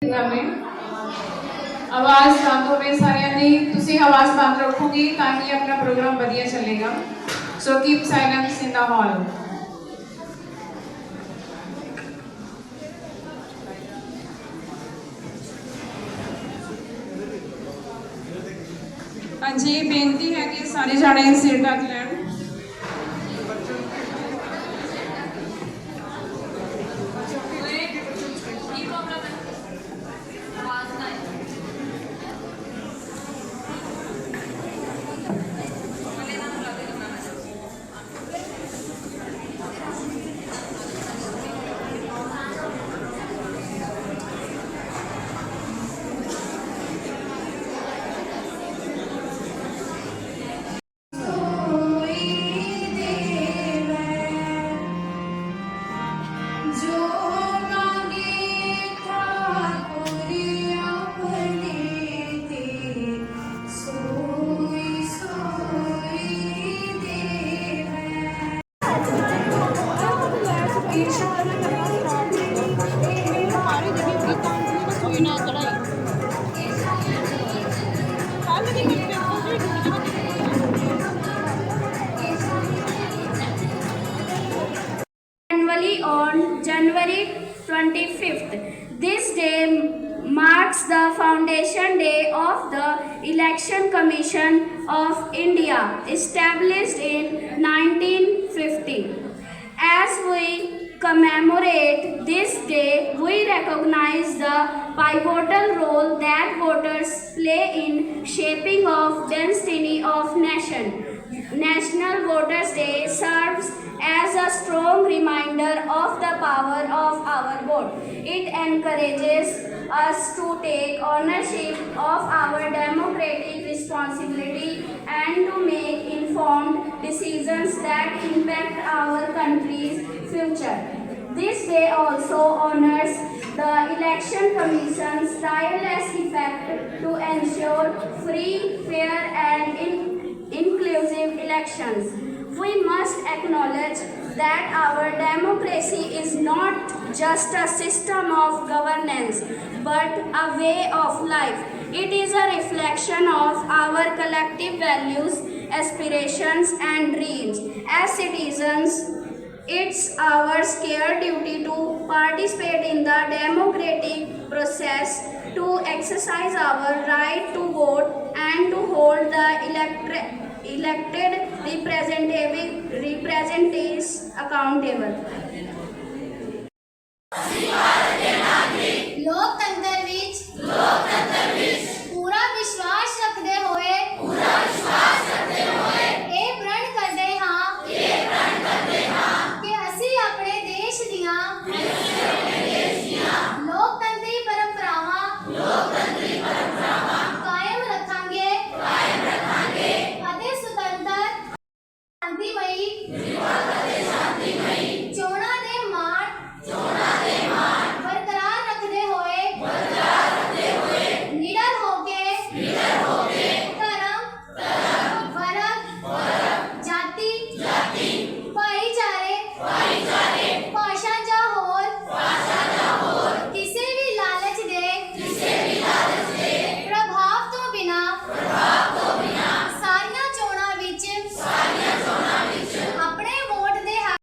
में आवाज़ बंद होवे सारिਆਂ ਦੀ ਤੁਸੀਂ आवाज़ बंद रखोगे ताकि अपना प्रोग्राम बढ़िया चलेगा so keep silence in the hall. हाँ जी बेनती है कि सारे जाने सिर ढक लैन। Annually on January 25th. This day marks the foundation day of the Election Commission of India, established in 1950. As we commemorate this day, we recognize the pivotal role that voters play in shaping of destiny of nation. National Voters Day serves as a strong reminder of the power of our vote. It encourages us to take ownership of our democratic responsibility and to make informed decisions that impact our country's future. This day also honors the Election Commission's tireless effort to ensure free, fair and inclusive elections. We must acknowledge that our democracy is not just a system of governance but a way of life. It is a reflection of our collective values, aspirations and dreams. As citizens, it's our scared duty to participate in the democratic process, to exercise our right to vote and to hold the elected representatives accountable. ਲੋਕਤੰਤਰ ਵਿੱਚ ਪੂਰਾ ਵਿਸ਼ਵਾਸ ਰੱਖਦੇ ਹੋਏ ਇਹ ਪ੍ਰਣ ਕਰਦੇ ਹਾਂ ਕਿ ਅਸੀਂ ਆਪਣੇ ਦੇਸ਼ ਦੀਆਂ ਲੋਕਤੰਤਰੀ ਪਰੰਪਰਾਵਾਂ ਕਾਇਮ ਰੱਖਾਂਗੇ ਅਤੇ ਸੁਤੰਤਰ ਸ਼ਾਂਤੀਮਈ ਚੋਣਾਂ ਦੇ ਮਾਣ ਬਰਕਰਾਰ ਰੱਖਦੇ ਹੋਏ ਨਿਡਰ ਹੋ ਕੇ ਧਰਮ ਵਰਗ ਜਾਤੀ ਭਾਈਚਾਰੇ ਭਾਸ਼ਾ ਜਾਂ ਹੋਰ ਕਿਸੇ ਵੀ ਲਾਲਚ ਦੇ ਪ੍ਰਭਾਵ ਤੋਂ ਬਿਨਾਂ ਸਾਰੀਆਂ ਚੋਣਾਂ ਵਿੱਚ ਆਪਣੇ ਵੋਟ ਦੇ ਹੱਕ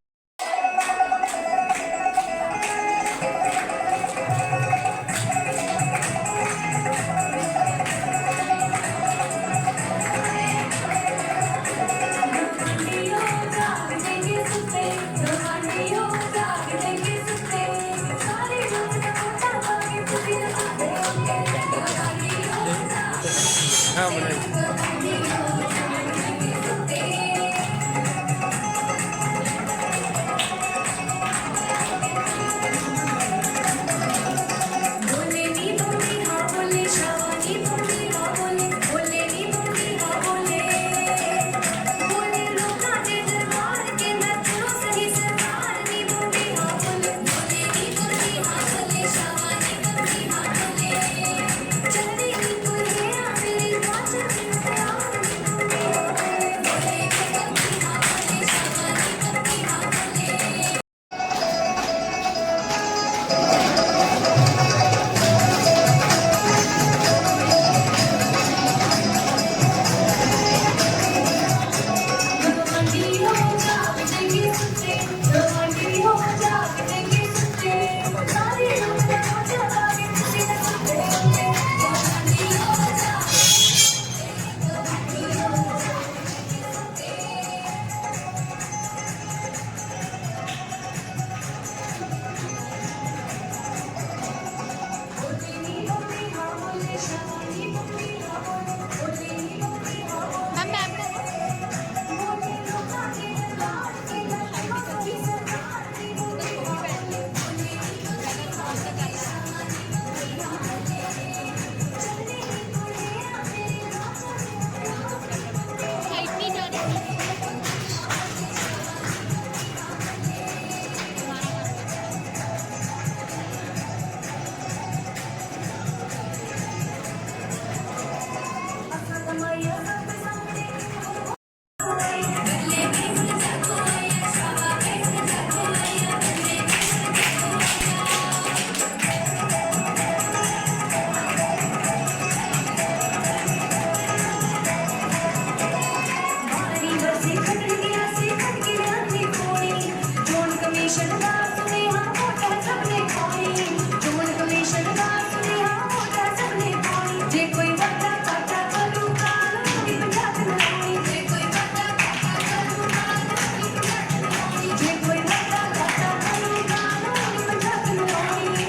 जे कोई वादा वादा करूंगा लोरी पंजाब लाउनी जे कोई वादा वादा करूंगा लोरी पंजाब लाउनी जे कोई वादा वादा करूंगा लोरी पंजाब लाउनी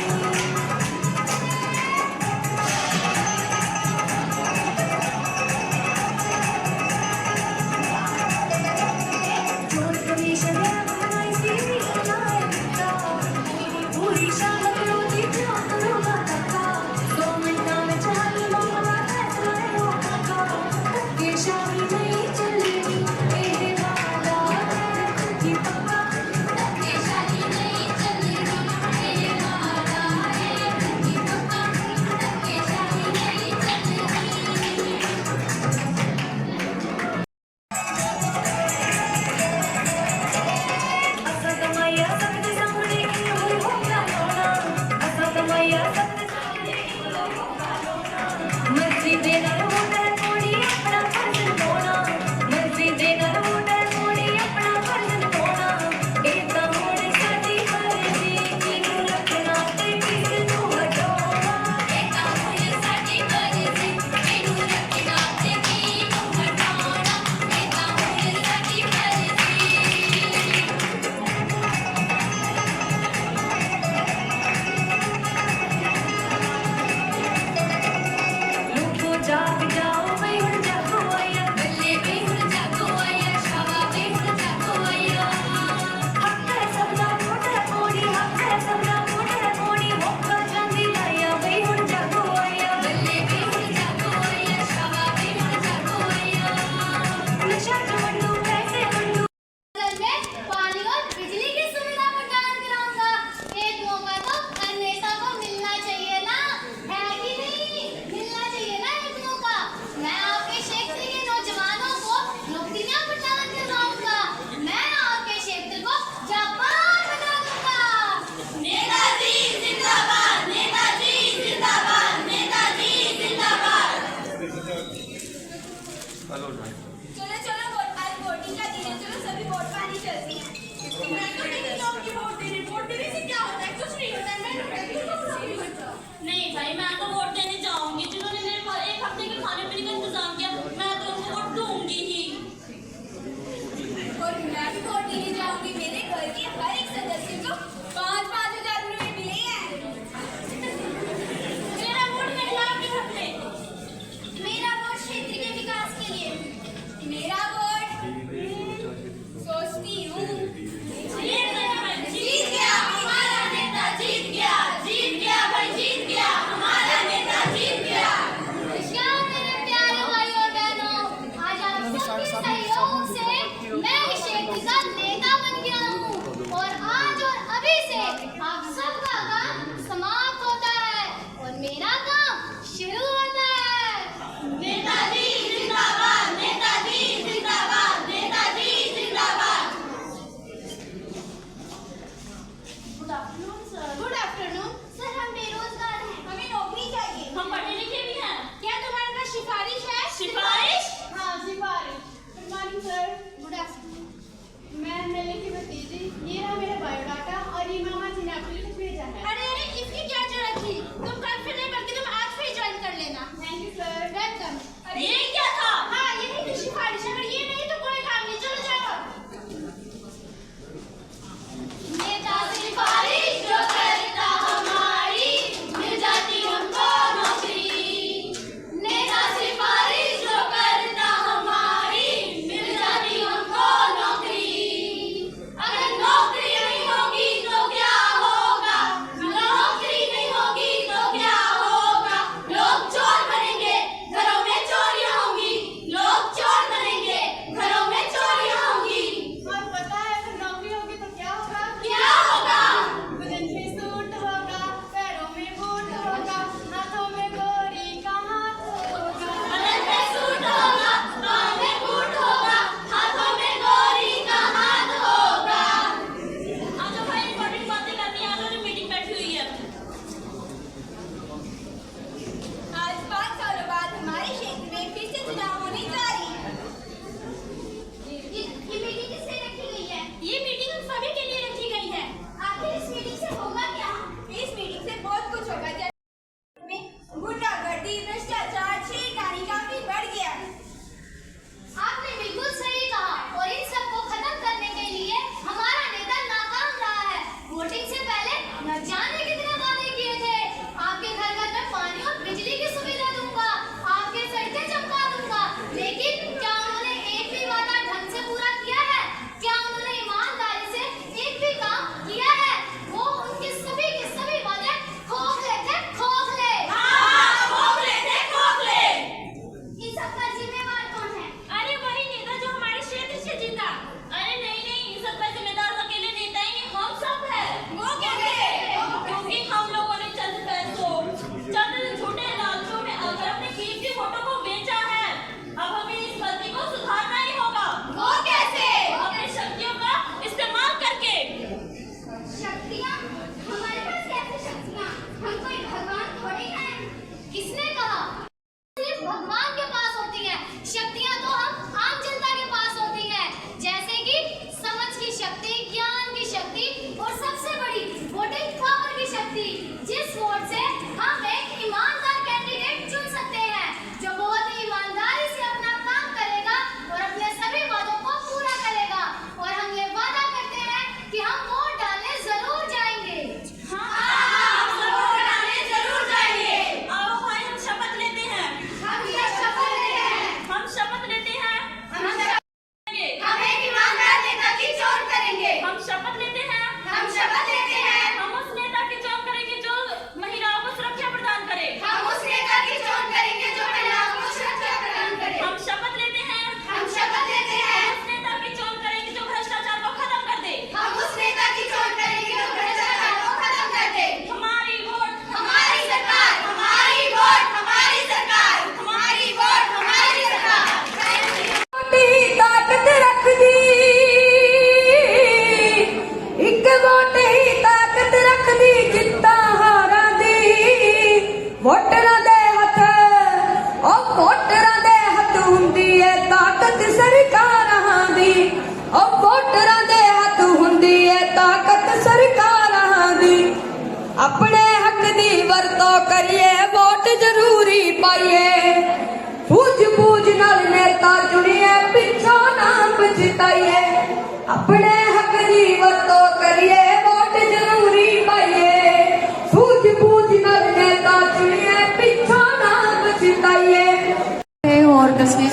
जोर कमीशन है बनाई सी बनाए बिता पूरी शाम रोती क्यों करूंगा तका 2 मिनट में चाल मामा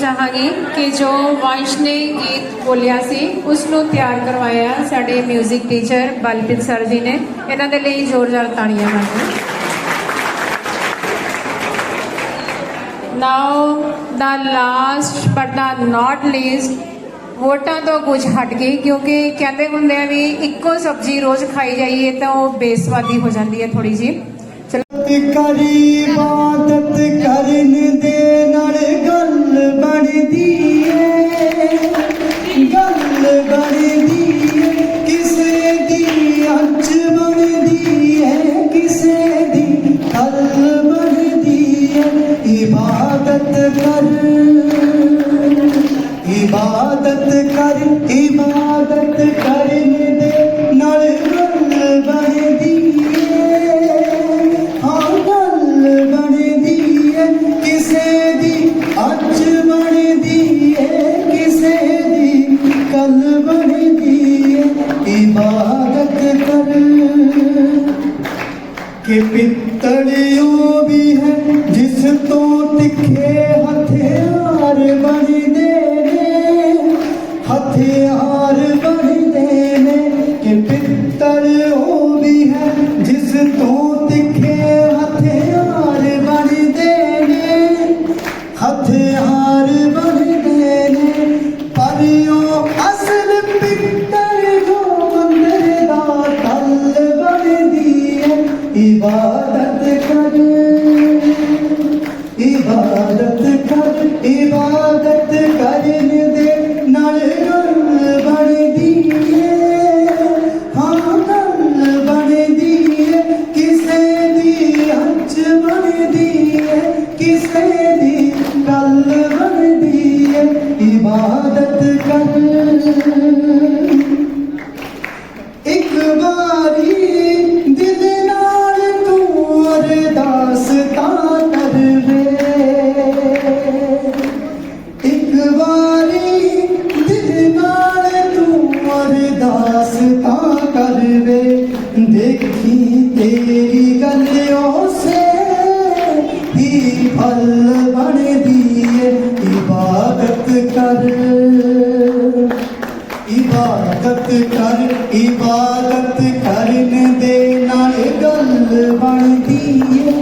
ਚਾਹਾਂਗੀ ਕਿ ਜੋ ਵੰਸ਼ ਨੇ ਗੀਤ ਬੋਲਿਆ ਸੀ ਉਸ ਨੂੰ ਤਿਆਰ ਕਰਵਾਇਆ ਸਾਡੇ ਮਿਊਜ਼ਿਕ ਟੀਚਰ ਬਲਪ੍ਰੀਤ ਸਰ ਜੀ ਨੇ। ਇਹਨਾਂ ਦੇ ਲਈ ਜ਼ੋਰਦਾਰ ਤਾੜੀਆਂ ਮਾਰੋ। Now the last but the not least, ਵੋਟਾਂ ਤੋਂ ਕੁਝ ਹਟ ਗਈ ਕਿਉਂਕਿ ਕਹਿੰਦੇ ਹੁੰਦੇ ਆ ਵੀ ਇੱਕੋ ਸਬਜ਼ੀ ਰੋਜ਼ ਖਾਈ ਜਾਈਏ ਤਾਂ ਉਹ ਬੇਸਵਾਦੀ ਹੋ ਜਾਂਦੀ ਹੈ ਥੋੜੀ ਜੀ। करी इबादत करने दे नाल गल बनदी है, गल बनदी है, किसे दी अच बनदी है, किसे दी कल बनदी है। इबादत कर, इबादत कर, इबादत करने दे नाल गल बनदी कल बनदी है। इबादत कर के पित्तड़ियों भी है जिस तो तिखे हथियार बनदे ने, हथियार बनदे ने। के पित्तड़ियों भी है जिस तो तिखे हथियार बनदे ने, हथियार बनदे ने। पर यो असल पित्तल जो मंदिर दा तल बनदी है। इबादत कर, इबादत कर, इबादत करने दे नाल गल बनदी है। हाँ गल बनदी है, किसे दी अच बनदी है, किसे दी कल बनदी है। इबादत कर एक बारी दिल नाल तू अरदास तां कर वे, एक बारी दिल नाल तू अरदास तां कर वे। देखी तेरी गल्लों से ही फल बनदी है। इबादत कर, इबादत कर, इबादत करने दे नाल गल बनदी है।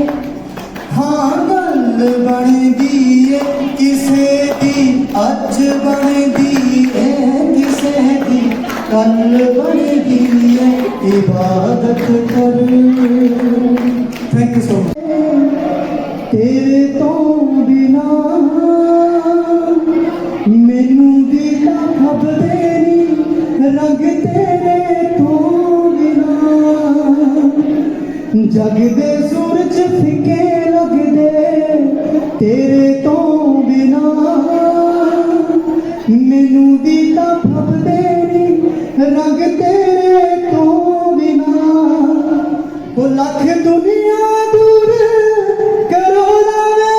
हाँ गल बनदी है, किसे दी अज बनदी है, किसे दी कल बनदी है। इबादत कर। Thank you so much. तेरे तो बिना मैनू भी खबदे नी, रंग तेरे तो बिना जग दे सूरज फिके लगदे। तेरे तो बिना मैनू भी खबदे नी, रंग तेरे तो बिना। वो लख दुनिया दूर करो लावे,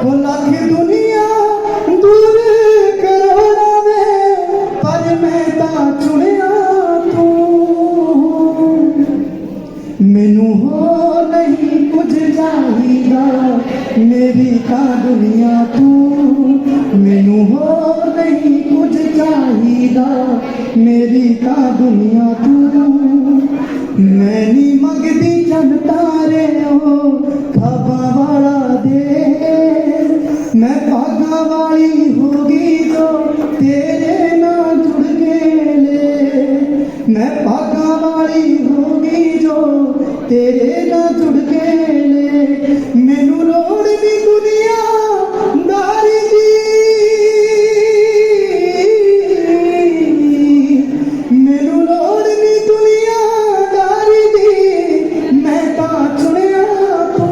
वो लख दुनिया दूर करो लावे, पर मैं तां चुनिया तू। मैनू हो नहीं कुछ चाहिदा, मेरी तां दुनिया तू। मैनू हो नहीं कुछ चाहिदा, मेरी तां दुनिया तू। मैं नी मंगदी जन तारे हो खाबा वाला दे, मैं भागा वाली होगी जो तेरे ना जुड़ गेले। मैं भागा वाली होगी जो तेरे ना जुड़ गेले। मैनू लोड़ दी दुनिया दारी दी, मैनू लोड़ दी दुनिया दारी दी। मैं तां चुनिया तू।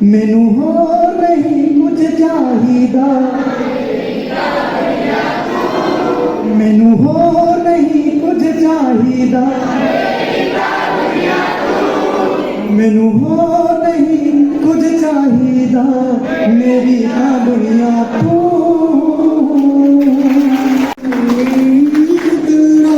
मैनू हो नहीं कुछ चाहिदा, मैनू हो नहीं कुछ चाहिदा, मैनू हो नहीं कुछ चाहिदा, मेरी तां दुनिया तू। दिल ना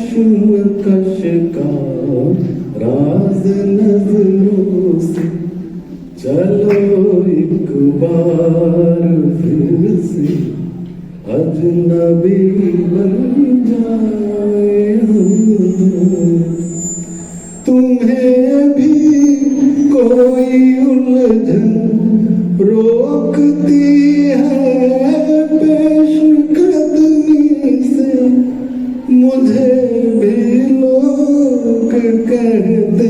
कश का राज नजरों से चलो एक बार फिर से अजनबी बन जाए हम। तुम्हें भी कोई उलझन रोकती है पेशकदमी से, मुझे भी लोग कहते हैं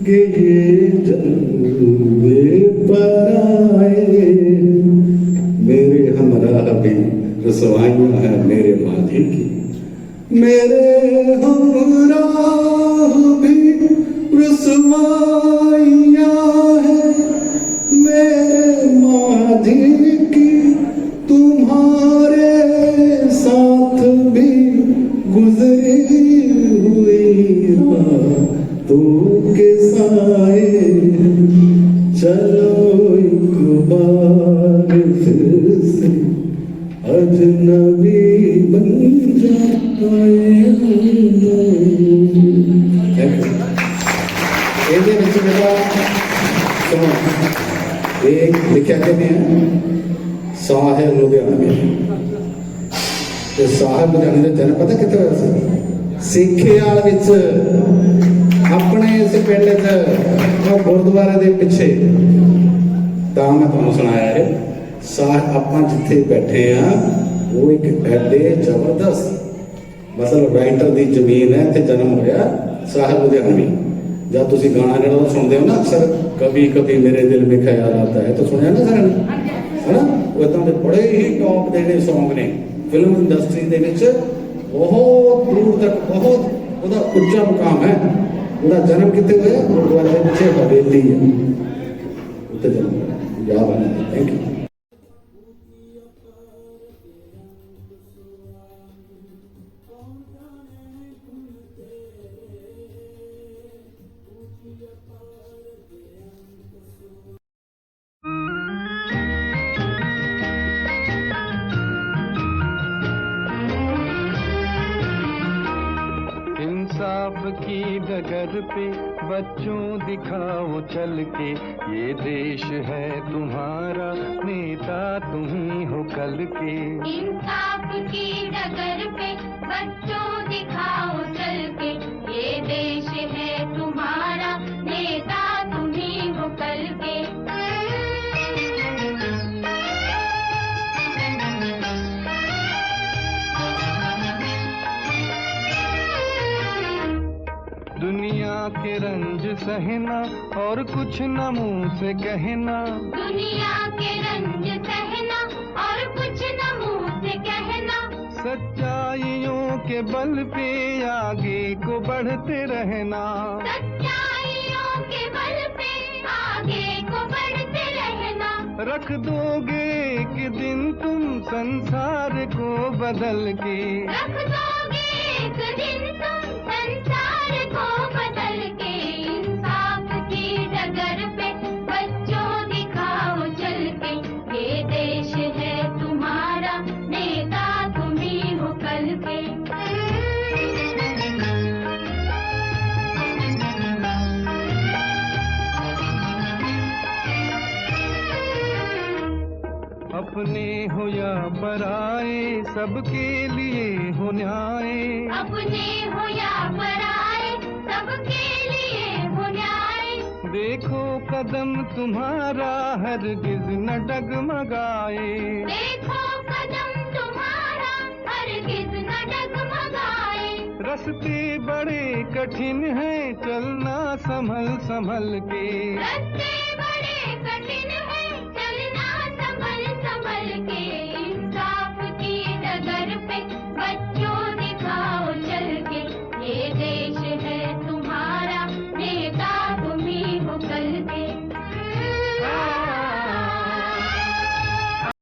कि ये जलवे पर आए। मेरे हमराह भी रसवाइयाँ हैं मेरे माधी की, मेरे हमराह भी रसवाइयाँ हैं मेरे माधी की। तुम्हारे साथ भी गुजरी हुई रातों के साए, चलो एक बार फिर से अजनबी बन जाए। ਇਹਦੇ ਵਿੱਚ ਮੇਰਾ ਸੁਣੋ, ਇਹ ਲਿਖਿਆ ਕਿਵੇਂ ਹੈ? ਸਾਹਿਬ ਲੁਧਿਆਣੇ ਤੇ ਸਾਹਿਬ ਲੁਧਿਆਣੇ ਦਾ ਜਨਮ ਪਤਾ ਕਿੱਥੇ ਹੋਇਆ ਸੀ? ਸਿੱਖਿਆਲ ਵਿੱਚ, ਆਪਣੇ ਇਸ ਪਿੰਡ 'ਚ ਉਹ ਗੁਰਦੁਆਰੇ ਦੇ ਪਿੱਛੇ। ਤਾਂ ਮੈਂ ਤੁਹਾਨੂੰ ਸੁਣਾਇਆ ਹੈ। ਸਾਹਿਬ ਆਪਾਂ ਜਿੱਥੇ ਬੈਠੇ ਆ ਉਹ ਇੱਕ ਐਡੇ ਜ਼ਬਰਦਸਤ ਮਤਲਬ ਰਾਈਟਰ ਦੀ ਜ਼ਮੀਨ ਹੈ ਤੇ ਜਨਮ ਹੋਇਆ ਸਾਹਿਬ ਲੁਧਿਆਣਵੀ। जब तुम गाना जो सुनते हो ना अक्सर, कभी कभी मेरे दिल में ख्याल आता है, तो सुनिया ना सारे है ना? वो इतना के बड़े ही टॉप के सॉन्ग ने फिल्म इंडस्ट्री के बहुत दूर तक बहुत उसका उच्चा मुकाम है। उसका जन्म कितने हुआ? गुरुद्वारे के पीछे हवेली है, उत्ते जन्म हुआ। याद आना। Thank you. इंसाफ की डगर पे बच्चों दिखाओ चल के, ये देश है तुम्हारा, नेता तुम ही हो कल के। इंसाफ की डगर पे बच्चों दिखाओ चल के, ये देश है तुम्हारा, नेता तुम ही हो कल के। दुनिया के रंज सहना और कुछ न मुंह से कहना, दुनिया के रंज सहना और कुछ न मुंह से कहना, सच्चाइयों के बल पे आगे को बढ़ते रहना। सच्चाइयों के बल पे आगे को बढ़ते रहना। रख दोगे एक दिन तुम संसार को बदल के, रख दोगे एक दिन तुम संसार को बदल के। इंसाफ की डगर पे बच्चों दिखाओ चल के, ये देश है तुम्हारा, नेता तुम ही हो कल के। अपने हो या पराए सबके लिए हो न्याय, अपने हो या पराए सबके लिए हो न्याय। देखो कदम तुम्हारा हरगिज न डगमगाए, देखो कदम तुम्हारा हरगिज न डगमगाए। रास्ते बड़े कठिन हैं चलना संभल संभल के, रास्ते बड़े कठिन है